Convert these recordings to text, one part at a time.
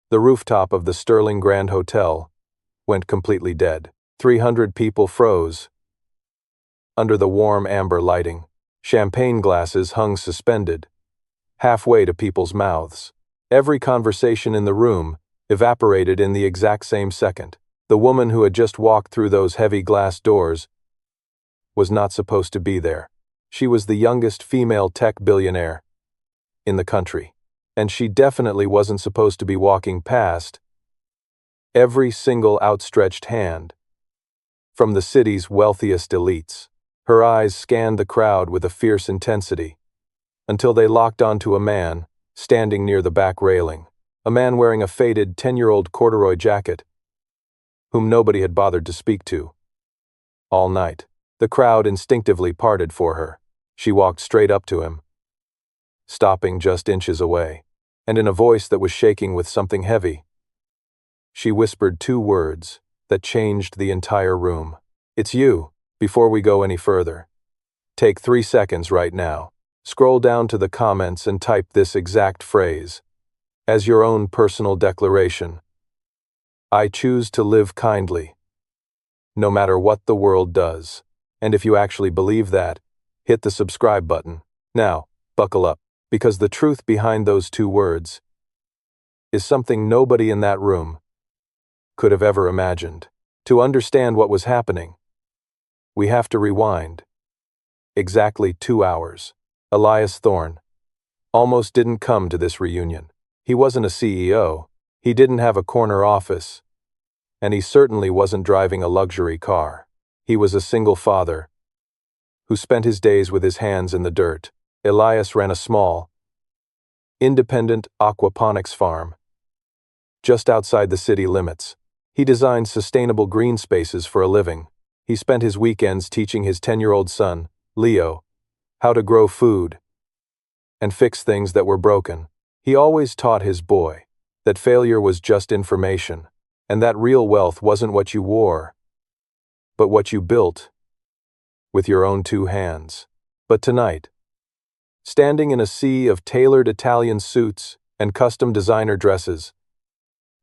The rooftop of the Sterling Grand Hotel went completely dead. 300 people froze under the warm amber lighting. Champagne glasses hung suspended, halfway to people's mouths. Every conversation in the room evaporated in the exact same second. The woman who had just walked through those heavy glass doors was not supposed to be there. She was the youngest female tech billionaire in the country, and she definitely wasn't supposed to be walking past every single outstretched hand from the city's wealthiest elites. Her eyes scanned the crowd with a fierce intensity until they locked onto a man standing near the back railing, a man wearing a faded 10-year-old corduroy jacket whom nobody had bothered to speak to all night. The crowd instinctively parted for her. She walked straight up to him, stopping just inches away, and in a voice that was shaking with something heavy, she whispered 2 words that changed the entire room. "It's you." Before we go any further, take 3 seconds right now. Scroll down to the comments and type this exact phrase as your own personal declaration. I choose to live kindly, no matter what the world does. And if you actually believe that, hit the subscribe button. Now, buckle up, because the truth behind those 2 words is something nobody in that room could have ever imagined. To understand what was happening, we have to rewind exactly 2 hours. Elias Thorne almost didn't come to this reunion. He wasn't a CEO, he didn't have a corner office, and he certainly wasn't driving a luxury car. He was a single father who spent his days with his hands in the dirt. Elias ran a small, independent aquaponics farm just outside the city limits. He designed sustainable green spaces for a living. He spent his weekends teaching his 10-year-old son, Leo, how to grow food and fix things that were broken. He always taught his boy that failure was just information, and that real wealth wasn't what you wore, but what you built with your own 2 hands. But tonight, standing in a sea of tailored Italian suits and custom designer dresses,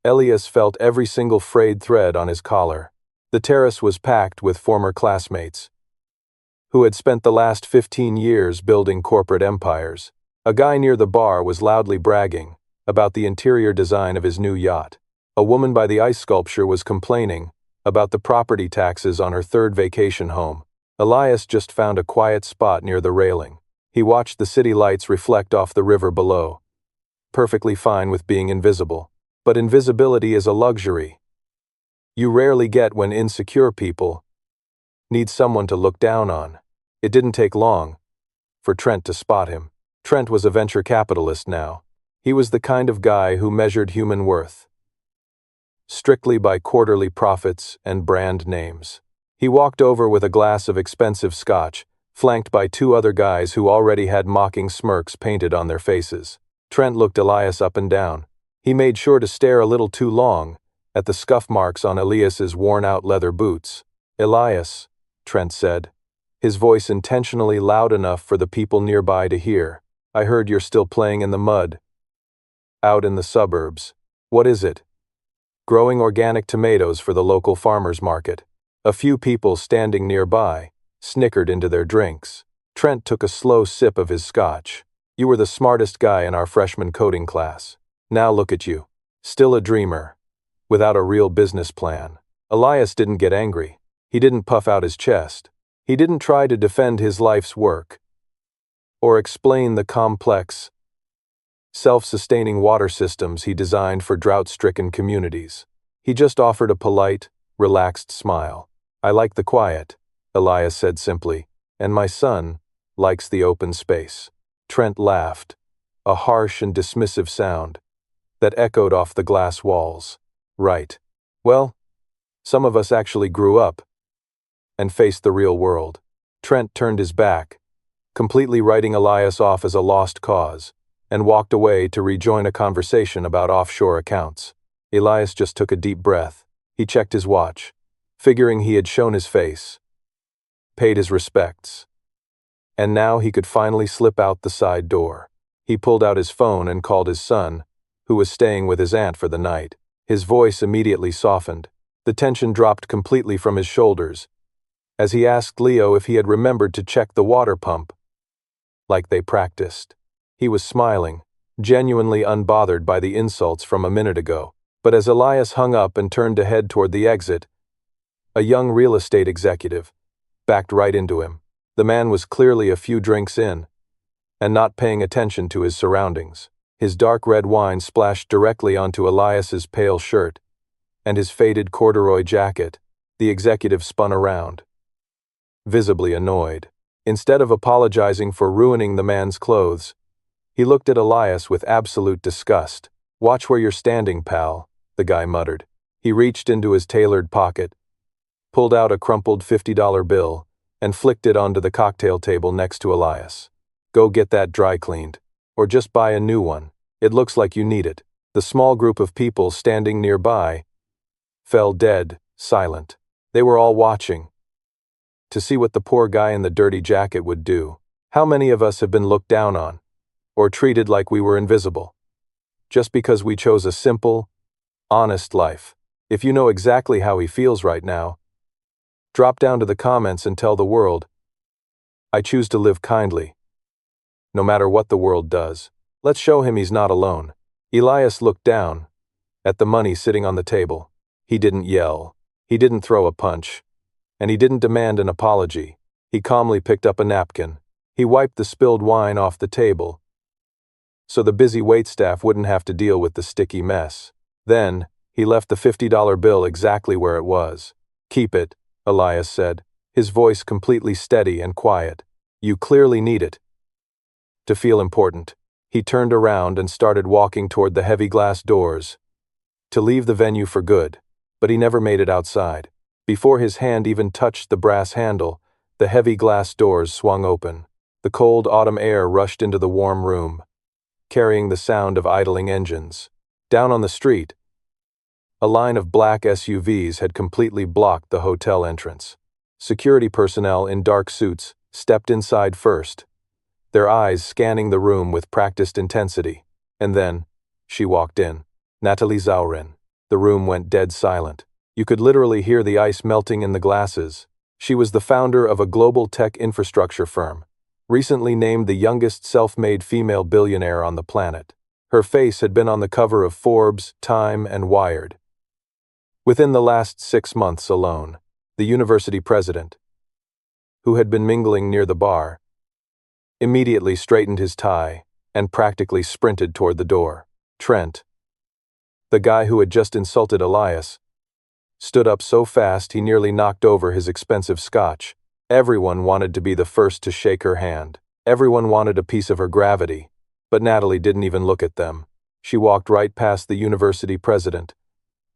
Elias felt every single frayed thread on his collar. The terrace was packed with former classmates who had spent the last 15 years building corporate empires. A guy near the bar was loudly bragging about the interior design of his new yacht. A woman by the ice sculpture was complaining about the property taxes on her 3rd vacation home. Elias just found a quiet spot near the railing. He watched the city lights reflect off the river below, perfectly fine with being invisible. But invisibility is a luxury you rarely get when insecure people need someone to look down on. It didn't take long for Trent to spot him. Trent was a venture capitalist now. He was the kind of guy who measured human worth strictly by quarterly profits and brand names. He walked over with a glass of expensive scotch, flanked by 2 other guys who already had mocking smirks painted on their faces. Trent looked Elias up and down. He made sure to stare a little too long at the scuff marks on Elias's worn-out leather boots. "Elias," Trent said, his voice intentionally loud enough for the people nearby to hear, "I heard you're still playing in the mud out in the suburbs. What is it?" "Growing organic tomatoes for the local farmers market." A few people standing nearby snickered into their drinks. Trent took a slow sip of his scotch. "You were the smartest guy in our freshman coding class. Now look at you, still a dreamer, without a real business plan." Elias didn't get angry. He didn't puff out his chest. He didn't try to defend his life's work or explain the complex, self-sustaining water systems he designed for drought-stricken communities. He just offered a polite, relaxed smile. "I like the quiet," Elias said simply, "and my son likes the open space." Trent laughed, a harsh and dismissive sound that echoed off the glass walls. "Right. Well, some of us actually grew up and faced the real world." Trent turned his back, completely writing Elias off as a lost cause, and walked away to rejoin a conversation about offshore accounts. Elias just took a deep breath. He checked his watch, figuring he had shown his face, paid his respects, and now he could finally slip out the side door. He pulled out his phone and called his son, who was staying with his aunt for the night. His voice immediately softened. The tension dropped completely from his shoulders as he asked Leo if he had remembered to check the water pump, like they practiced. He was smiling, genuinely unbothered by the insults from a minute ago. But as Elias hung up and turned to head toward the exit, a young real estate executive backed right into him. The man was clearly a few drinks in and not paying attention to his surroundings. His dark red wine splashed directly onto Elias's pale shirt and his faded corduroy jacket. The executive spun around, visibly annoyed. Instead of apologizing for ruining the man's clothes, he looked at Elias with absolute disgust. "Watch where you're standing, pal," the guy muttered. He reached into his tailored pocket, pulled out a crumpled $50 bill, and flicked it onto the cocktail table next to Elias. "Go get that dry cleaned, or just buy a new one. It looks like you need it." The small group of people standing nearby fell dead silent. They were all watching to see what the poor guy in the dirty jacket would do. How many of us have been looked down on, or treated like we were invisible, just because we chose a simple, honest life? If you know exactly how he feels right now, drop down to the comments and tell the world, "I choose to live kindly, no matter what the world does." Let's show him he's not alone. Elias looked down at the money sitting on the table. He didn't yell, he didn't throw a punch, and he didn't demand an apology. He calmly picked up a napkin. He wiped the spilled wine off the table so the busy waitstaff wouldn't have to deal with the sticky mess. Then, he left the $50 bill exactly where it was. "Keep it," Elias said, his voice completely steady and quiet. "You clearly need it to feel important." He turned around and started walking toward the heavy glass doors to leave the venue for good, but he never made it outside. Before his hand even touched the brass handle, the heavy glass doors swung open. The cold autumn air rushed into the warm room, carrying the sound of idling engines. Down on the street, a line of black SUVs had completely blocked the hotel entrance. Security personnel in dark suits stepped inside first, their eyes scanning the room with practiced intensity. And then, she walked in. Natalie Zaurin. The room went dead silent. You could literally hear the ice melting in the glasses. She was the founder of a global tech infrastructure firm, recently named the youngest self-made female billionaire on the planet. Her face had been on the cover of Forbes, Time, and Wired within the last 6 months alone. The university president, who had been mingling near the bar, immediately straightened his tie and practically sprinted toward the door. Trent, the guy who had just insulted Elias, stood up so fast he nearly knocked over his expensive scotch. Everyone wanted to be the first to shake her hand. Everyone wanted a piece of her gravity, but Natalie didn't even look at them. She walked right past the university president,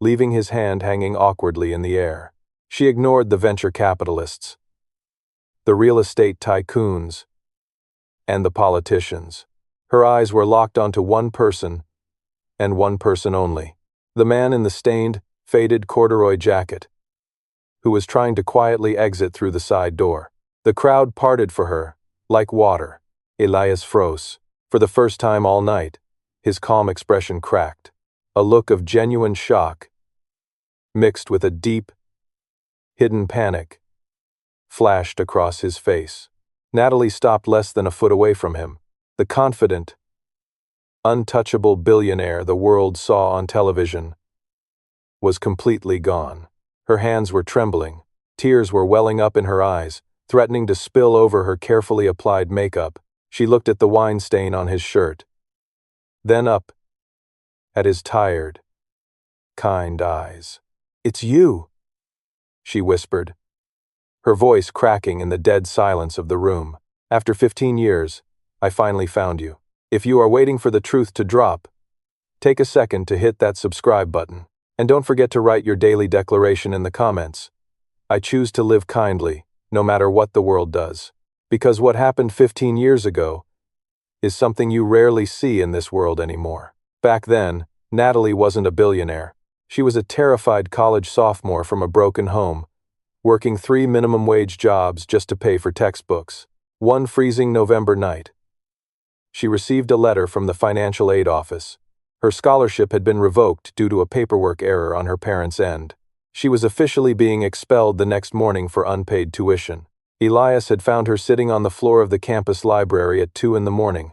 leaving his hand hanging awkwardly in the air. She ignored the venture capitalists, the real estate tycoons, and the politicians. Her eyes were locked onto one person, and one person only. The man in the stained, faded corduroy jacket, who was trying to quietly exit through the side door. The crowd parted for her, like water. Elias froze. For the first time all night, his calm expression cracked. A look of genuine shock, mixed with a deep, hidden panic, flashed across his face. Natalie stopped less than a foot away from him. The confident, untouchable billionaire the world saw on television was completely gone. Her hands were trembling. Tears were welling up in her eyes, threatening to spill over her carefully applied makeup. She looked at the wine stain on his shirt, then up at his tired, kind eyes. "It's you," she whispered, her voice cracking in the dead silence of the room. "After 15 years, I finally found you. If you are waiting for the truth to drop, take a second to hit that subscribe button. And don't forget to write your daily declaration in the comments. I choose to live kindly, no matter what the world does. Because what happened 15 years ago is something you rarely see in this world anymore." Back then, Natalie wasn't a billionaire. She was a terrified college sophomore from a broken home, working 3 minimum wage jobs just to pay for textbooks. One freezing November night, she received a letter from the financial aid office, Her scholarship had been revoked due to a paperwork error on her parents' end. She was officially being expelled the next morning for unpaid tuition. Elias had found her sitting on the floor of the campus library at 2 in the morning,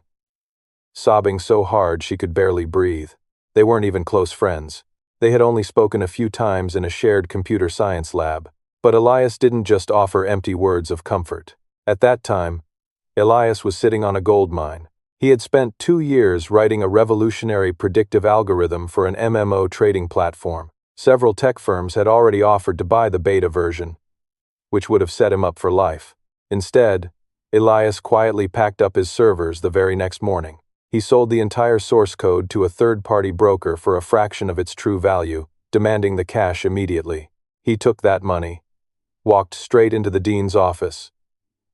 sobbing so hard she could barely breathe. They weren't even close friends. They had only spoken a few times in a shared computer science lab. But Elias didn't just offer empty words of comfort. At that time, Elias was sitting on a gold mine. He had spent 2 years writing a revolutionary predictive algorithm for an MMO trading platform. Several tech firms had already offered to buy the beta version, which would have set him up for life. Instead, Elias quietly packed up his servers the very next morning. He sold the entire source code to a third-party broker for a fraction of its true value, demanding the cash immediately. He took that money, walked straight into the dean's office,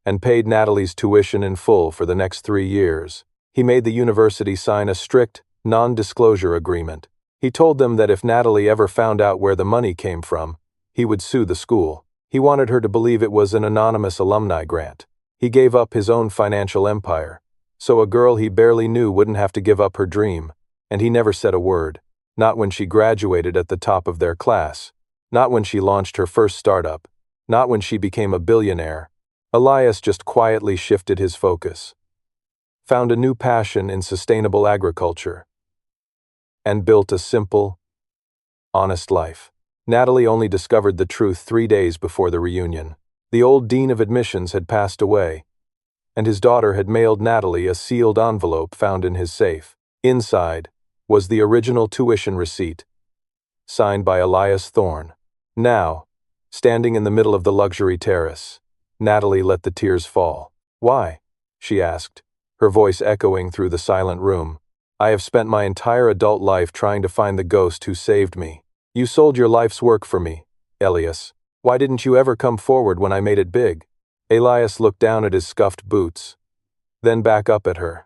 and paid Natalie's tuition in full for the next 3 years. He made the university sign a strict, non-disclosure agreement. He told them that if Natalie ever found out where the money came from, he would sue the school. He wanted her to believe it was an anonymous alumni grant. He gave up his own financial empire, so a girl he barely knew wouldn't have to give up her dream, and he never said a word. Not when she graduated at the top of their class. Not when she launched her first startup. Not when she became a billionaire. Elias just quietly shifted his focus, found a new passion in sustainable agriculture, and built a simple, honest life. Natalie only discovered the truth 3 days before the reunion. The old dean of admissions had passed away, and his daughter had mailed Natalie a sealed envelope found in his safe. Inside was the original tuition receipt, signed by Elias Thorne. Now, standing in the middle of the luxury terrace, Natalie let the tears fall. "Why?" she asked, her voice echoing through the silent room. "I have spent my entire adult life trying to find the ghost who saved me. You sold your life's work for me, Elias. Why didn't you ever come forward when I made it big?" Elias looked down at his scuffed boots, then back up at her,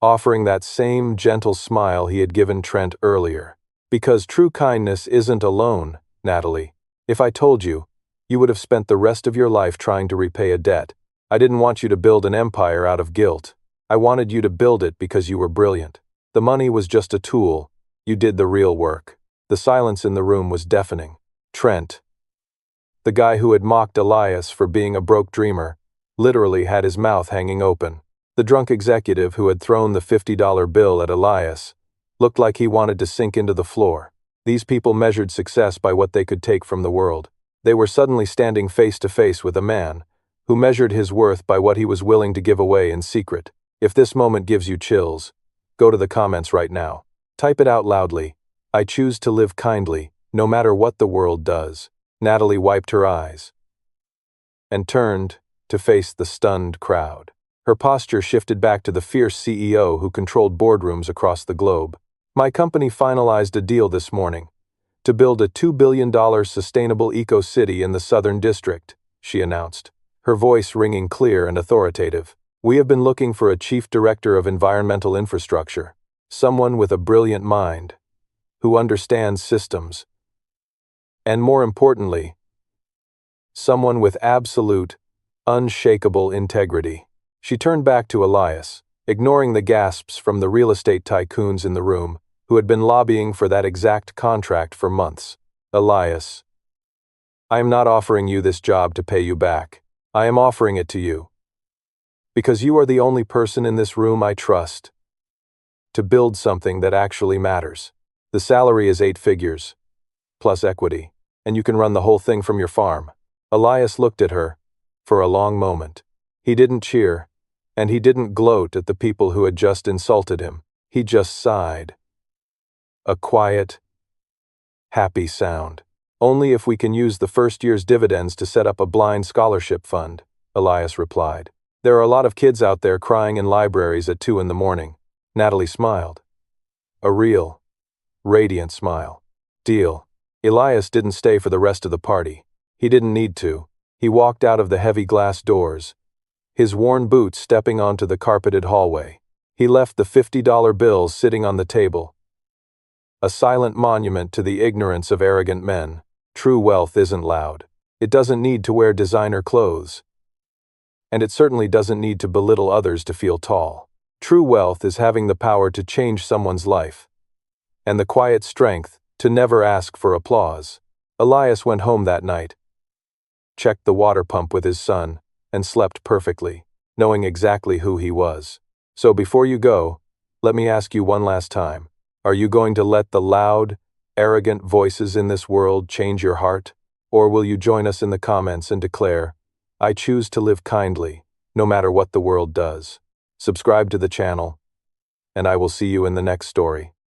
offering that same gentle smile he had given Trent earlier. "Because true kindness isn't a loan, Natalie. If I told you, you would have spent the rest of your life trying to repay a debt. I didn't want you to build an empire out of guilt. I wanted you to build it because you were brilliant. The money was just a tool. You did the real work." The silence in the room was deafening. Trent, the guy who had mocked Elias for being a broke dreamer, literally had his mouth hanging open. The drunk executive who had thrown the $50 bill at Elias looked like he wanted to sink into the floor. These people measured success by what they could take from the world. They were suddenly standing face to face with a man who measured his worth by what he was willing to give away in secret. If this moment gives you chills, go to the comments right now. Type it out loudly. "I choose to live kindly, no matter what the world does." Natalie wiped her eyes and turned to face the stunned crowd. Her posture shifted back to the fierce CEO who controlled boardrooms across the globe. "My company finalized a deal this morning to build a $2 billion sustainable eco-city in the Southern District," she announced, her voice ringing clear and authoritative. "We have been looking for a chief director of environmental infrastructure, someone with a brilliant mind, who understands systems, and more importantly, someone with absolute, unshakable integrity." She turned back to Elias, ignoring the gasps from the real estate tycoons in the room, who had been lobbying for that exact contract for months. "Elias, I am not offering you this job to pay you back. I am offering it to you because you are the only person in this room I trust to build something that actually matters. The salary is 8 figures, plus equity, and you can run the whole thing from your farm." Elias looked at her for a long moment. He didn't cheer, and he didn't gloat at the people who had just insulted him. He just sighed. A quiet, happy sound. "Only if we can use the first year's dividends to set up a blind scholarship fund," Elias replied. "There are a lot of kids out there crying in libraries at 2 in the morning." Natalie smiled. A real, radiant smile. "Deal." Elias didn't stay for the rest of the party. He didn't need to. He walked out of the heavy glass doors, his worn boots stepping onto the carpeted hallway. He left the $50 bills sitting on the table, a silent monument to the ignorance of arrogant men. True wealth isn't loud. It doesn't need to wear designer clothes. And it certainly doesn't need to belittle others to feel tall. True wealth is having the power to change someone's life, and the quiet strength to never ask for applause. Elias went home that night, checked the water pump with his son, and slept perfectly, knowing exactly who he was. So before you go, let me ask you one last time. Are you going to let the loud, arrogant voices in this world change your heart? Or will you join us in the comments and declare, I choose to live kindly, no matter what the world does? Subscribe to the channel, and I will see you in the next story.